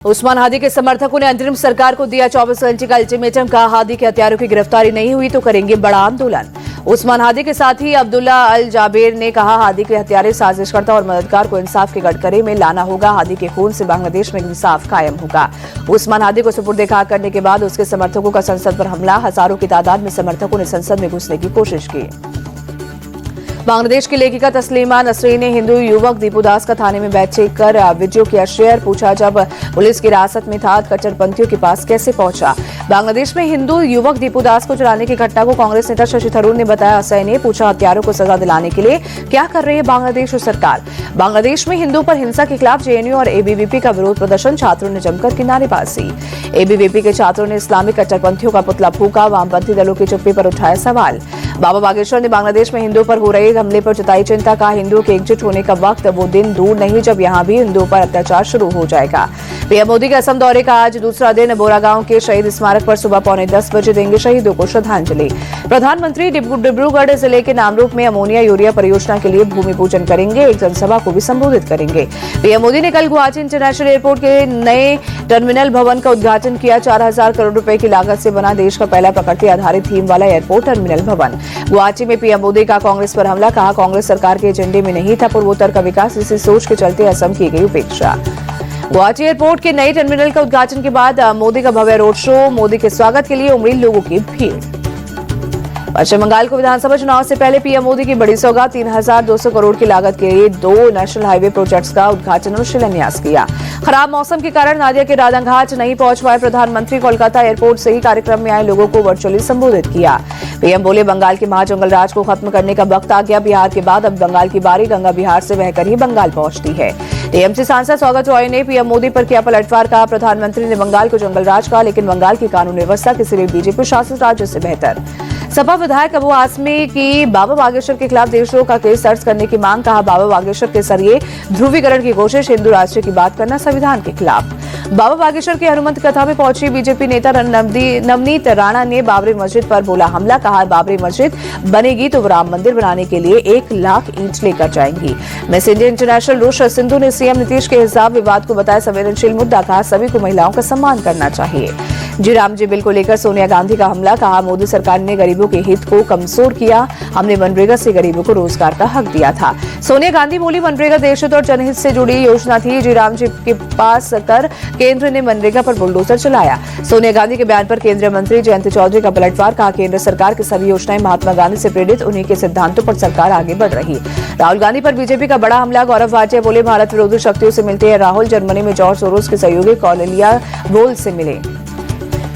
उस्मान हादी के समर्थकों ने अंतरिम सरकार को दिया 24 घंटे का अल्टीमेटम। कहा, हादी के हत्यारों की गिरफ्तारी नहीं हुई तो करेंगे बड़ा आंदोलन। उस्मान हादी के साथी अब्दुल्ला अल जाबेर ने कहा, हादी के हत्यारे साजिशकर्ता और मददगार को इंसाफ के कटघरे में लाना होगा। हादी के खून से बांग्लादेश में इंसाफ कायम होगा। उस्मान हादी को सुपुर्द खाक करने के बाद उसके समर्थकों का संसद पर हमला। हजारों की तादाद में समर्थकों ने संसद में घुसने की कोशिश की। बांग्लादेश की लेखिका तस्लीमा नसरीन ने हिंदू युवक दीपू दास का थाने में बैठक कर वीडियो किया शेयर। पूछा, जब पुलिस की हिरासत में था कट्टरपंथियों के पास कैसे पहुंचा। बांग्लादेश में हिंदू युवक दीपू दास को चुराने की घटना को कांग्रेस नेता शशि थरूर ने बताया असह्य ने। पूछा, हत्यारों को सजा दिलाने के लिए क्या कर रही है बांग्लादेश सरकार। बांग्लादेश में हिंदू पर हिंसा के खिलाफ जेएनयू और एबीवीपी का विरोध प्रदर्शन। छात्रों ने जमकर की नारेबाजी। एबीवीपी के छात्रों ने इस्लामिक कट्टरपंथियों का पुतला फूंका। वामपंथी दलों की चुप्पी पर उठाया सवाल। बाबा बागेश्वर ने बांग्लादेश में हिंदू पर हो रहे हमले पर जताई चिंता। कहा, हिंदुओं के एकजुट होने का वक्त वो दिन दूर नहीं जब यहां भी हिंदुओं पर अत्याचार शुरू हो जाएगा। पीएम मोदी के असम दौरे का आज दूसरा दिन। बोरागांव के शहीद स्मारक पर सुबह 9:45 बजे देंगे शहीदों को श्रद्धांजलि। प्रधानमंत्री डिब्रूगढ़ जिले के नामरूप में अमोनिया यूरिया परियोजना के लिए भूमि पूजन करेंगे। एक जनसभा को भी संबोधित करेंगे। पीएम मोदी ने कल गुवाहाटी इंटरनेशनल एयरपोर्ट के नए टर्मिनल भवन का उद्घाटन किया। 4,000 करोड़ रुपए की लागत से बना देश का पहला प्रकृति आधारित थीम वाला एयरपोर्ट टर्मिनल भवन। गुवाहाटी में पीएम मोदी का कांग्रेस पर हमला। कहा, कांग्रेस सरकार के एजेंडे में नहीं था पूर्वोत्तर का विकास, इसी सोच के चलते असम की गई उपेक्षा। गुवाहाटी एयरपोर्ट के नए टर्मिनल का उद्घाटन के बाद मोदी का भव्य रोड शो। मोदी के स्वागत के लिए उमड़ी लोगों की भीड़। पश्चिम बंगाल को विधानसभा चुनाव से पहले पीएम मोदी की बड़ी सौगात। 3,200 करोड़ की लागत के 2 नेशनल हाईवे प्रोजेक्ट्स का उद्घाटन और शिलान्यास किया। खराब मौसम के कारण नादिया के राधाघाट नहीं पहुंच पाए प्रधानमंत्री। कोलकाता एयरपोर्ट से ही कार्यक्रम में आए लोगों को वर्चुअली संबोधित किया। पीएम बोले, बंगाल के महाजंगल राज को खत्म करने का वक्त आ गया। बिहार के बाद अब बंगाल की बारी। गंगा बिहार से बहकर ही बंगाल पहुंचती है। टीएमसी सांसद सौगत रॉय ने पीएम मोदी पर किया पलटवार। कहा, प्रधानमंत्री ने बंगाल को जंगल राज कहा, लेकिन बंगाल की कानून व्यवस्था किसी भी बीजेपी शासित राज्य से बेहतर। सपा विधायक अबू आसमी की बाबा बागेश्वर के खिलाफ देशद्रोह का केस दर्ज करने की मांग। कहा, बाबा बागेश्वर के जरिए ध्रुवीकरण की कोशिश, हिंदू राष्ट्र की बात करना संविधान के खिलाफ। बाबा बागेश्वर की हनुमंत कथा में पहुंची बीजेपी नेता नवनीत राणा ने बाबरी मस्जिद पर बोला हमला। कहा, बाबरी मस्जिद बनेगी तो राम मंदिर बनाने के लिए 1 लाख ईंट लेकर जाएंगी। मिस इंडिया इंटरनेशनल रोशा सिंधु ने सीएम नीतीश के हिजाब विवाद को बताया संवेदनशील मुद्दा। कहा, सभी को महिलाओं का सम्मान करना चाहिए। जी राम जी बिल को लेकर सोनिया गांधी का हमला। कहा, मोदी सरकार ने गरीबों के हित को कमजोर किया। हमने मनरेगा से गरीबों को रोजगार का हक दिया था। सोनिया गांधी बोली, मनरेगा देशहित और जनहित से जुड़ी योजना थी। जी राम जी के पास कर केंद्र ने मनरेगा पर बुलडोजर चलाया। सोनिया गांधी के बयान पर केंद्रीय मंत्री जयंत चौधरी का पलटवार। कहा, केंद्र सरकार की सभी योजनाएं महात्मा गांधी से प्रेरित, उन्हीं के सिद्धांतों पर सरकार आगे बढ़ रही। राहुल गांधी पर बीजेपी का बड़ा हमला। गौरव भाटिया बोले, भारत विरोधी शक्तियों से मिलते हैं राहुल। जर्मनी में जॉर्ज सोरोस के सहयोगी कॉर्नेलिया वोल से मिले।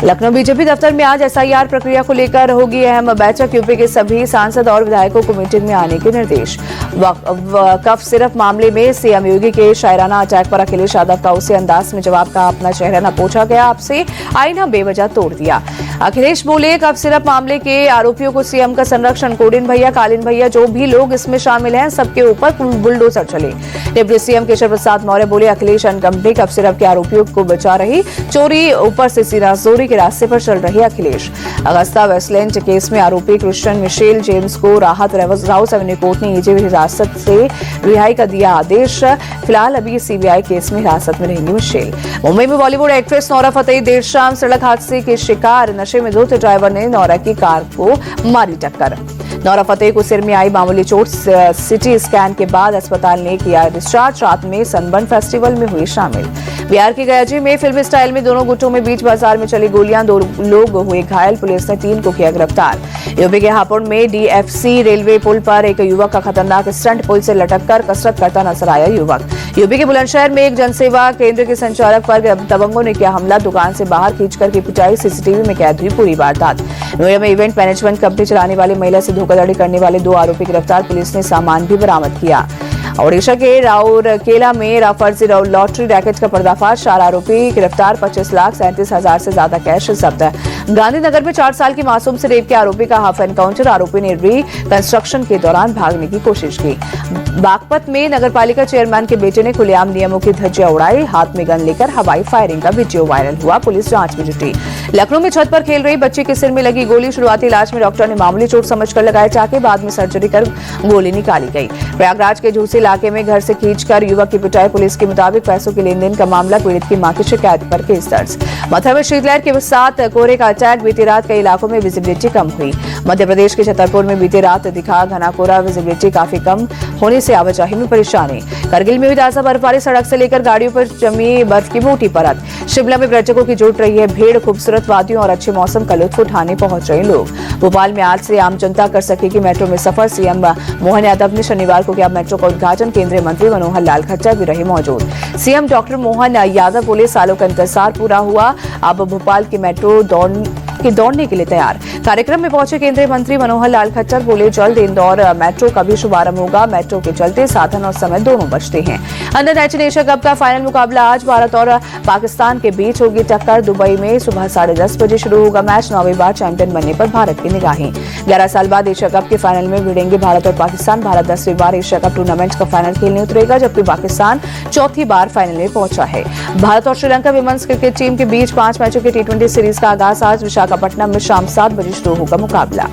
लखनऊ बीजेपी दफ्तर में आज एसआईआर प्रक्रिया को लेकर होगी अहम बैठक। यूपी के सभी सांसद और विधायकों को मीटिंग में आने के निर्देश। कफ सिरफ मामले में सीएम योगी के शायराना अटैक पर अखिलेश यादव का उसी अंदाज में जवाब। कहा, अपना चेहरा न पूछा गया, आपसे आईना बेवजह तोड़ दिया। अखिलेश बोले, कफ सिरप मामले के आरोपियों को सीएम का संरक्षण। कोडिन भैया, कालिन भैया, जो भी लोग इसमें शामिल हैं, सबके ऊपर बुलडोजर चले। डिप्टी सीएम केशव प्रसाद मौर्य बोले, Akhilesh and company cough syrup के आरोपियों को बचा रही। चोरी ऊपर से सीना जोरी के रास्ते पर चल रही अखिलेश। अगस्ता वेस्टलैंड केस में आरोपी क्रिश्चियन मिशेल जेम्स को राहत राउस एवेन्यू कोर्ट ने ईडी हिरासत से रिहाई का दिया आदेश। फिलहाल अभी सीबीआई केस में हिरासत में रहेंगी मिशेल। मुंबई में बॉलीवुड एक्ट्रेस नोरा फतेही देर शाम सड़क हादसे के शिकार। नशे में धुत ड्राइवर ने नोरा की कार को मारी टक्कर। नोरा फतेही को सिर में आई मामूली चोट। सिटी स्कैन के बाद अस्पताल ने किया डिस्चार्ज। रात में सनबर्न फेस्टिवल में हुई शामिल। बिहार के गयाजी में फिल्मी स्टाइल में दोनों गुटों में बीच बाजार में चली गोलियां। 2 लोग हुए घायल। पुलिस ने 3 को किया गिरफ्तार। यूपी के हापुड़ में डीएफसी रेलवे पुल पर एक युवक का खतरनाक स्टंट। पुल से लटककर कसरत करता नजर आया युवक। यूपी के बुलंदशहर में एक जनसेवा केंद्र के संचालक पर दबंगों ने किया हमला। दुकान से बाहर खींचकर की पिटाई। सीसीटीवी में कैद हुई पूरी वारदात। नोएडा में इवेंट मैनेजमेंट कंपनी चलाने वाली महिला से धोखाधड़ी करने वाले 2 आरोपी गिरफ्तार। पुलिस ने सामान भी बरामद किया। ओडिशा के राउरकेला में फर्जी लॉटरी रैकेट का पर्दाफाश। 4 आरोपी गिरफ्तार। 25,37,000 से ज्यादा कैश जब्त। गांधीनगर में 4 साल की मासूम से रेप के आरोपी का हाफ एनकाउंटर। आरोपी ने रिकंस्ट्रक्शन के दौरान भागने की कोशिश की। बागपत में नगरपालिका चेयरमैन के बेटे ने खुलेआम नियमों की धज्जियां उड़ाई। हाथ में गन लेकर हवाई फायरिंग का वीडियो वायरल हुआ। पुलिस जांच में जुटी। लखनऊ में छत पर खेल रही बच्ची के सिर में लगी गोली। शुरुआती इलाज में डॉक्टर ने मामूली चोट समझकर लगाए टाके, बाद में सर्जरी कर गोली निकाली गई। प्रयागराज के झूसी इलाके में घर से खींचकर युवक की पिटाई। पुलिस के मुताबिक पैसों के लेन देन का मामला। पीड़ित की मां की शिकायत पर केस दर्ज। मथुरा में शीतलहर के साथ कोहरे का अटैक। बीती रात कई इलाकों में विजिबिलिटी कम हुई। मध्य प्रदेश के छतरपुर में बीती रात दिखा घना कोहरा। विजिबिलिटी काफी कम होने से आवाजाही में परेशानी। करगिल में हुई ताजा बर्फबारी। सड़क से लेकर गाड़ियों पर जमी बर्फ की मोटी परत। शिमला में पर्यटकों की जुट रही है भीड़। खूबसूरत वादियों और अच्छे मौसम का लुत्फ उठाने पहुंच रहे लोग। भोपाल में आज से आम जनता कर सकेगी मेट्रो में सफर। सीएम मोहन यादव ने शनिवार को किया मेट्रो का उद्घाटन। केंद्रीय मंत्री मनोहर लाल खट्टर भी रहे मौजूद। सीएम डॉक्टर मोहन यादव बोले, सालों का इंतजार पूरा हुआ, अब भोपाल की मेट्रो दौड़ने के लिए तैयार। कार्यक्रम में पहुंचे केंद्रीय मंत्री मनोहर लाल खट्टर बोले, जल्द इंदौर मेट्रो का भी शुभारंभ होगा। मेट्रो के चलते साधन और समय दोनों बचते हैं। अंडर 19 एशिया कप का फाइनल मुकाबला आज भारत और पाकिस्तान के बीच होगी टक्कर। दुबई में सुबह 10:30 बजे शुरू होगा मैच। 9वीं बार चैंपियन बनने पर भारत की निगाहें। 11 साल बाद एशिया कप के फाइनल में भिड़ेंगे भारत और पाकिस्तान। भारत 10वीं बार एशिया कप टूर्नामेंट का फाइनल खेलने उतरेगा, जबकि पाकिस्तान 4थी बार फाइनल में पहुंचा है। भारत और श्रीलंका विमेंस क्रिकेट टीम के बीच 5 मैचों की T20 सीरीज का आगाज आज। विशाखापट्टनम में शाम 7 बजे शुरू होगा मुकाबला।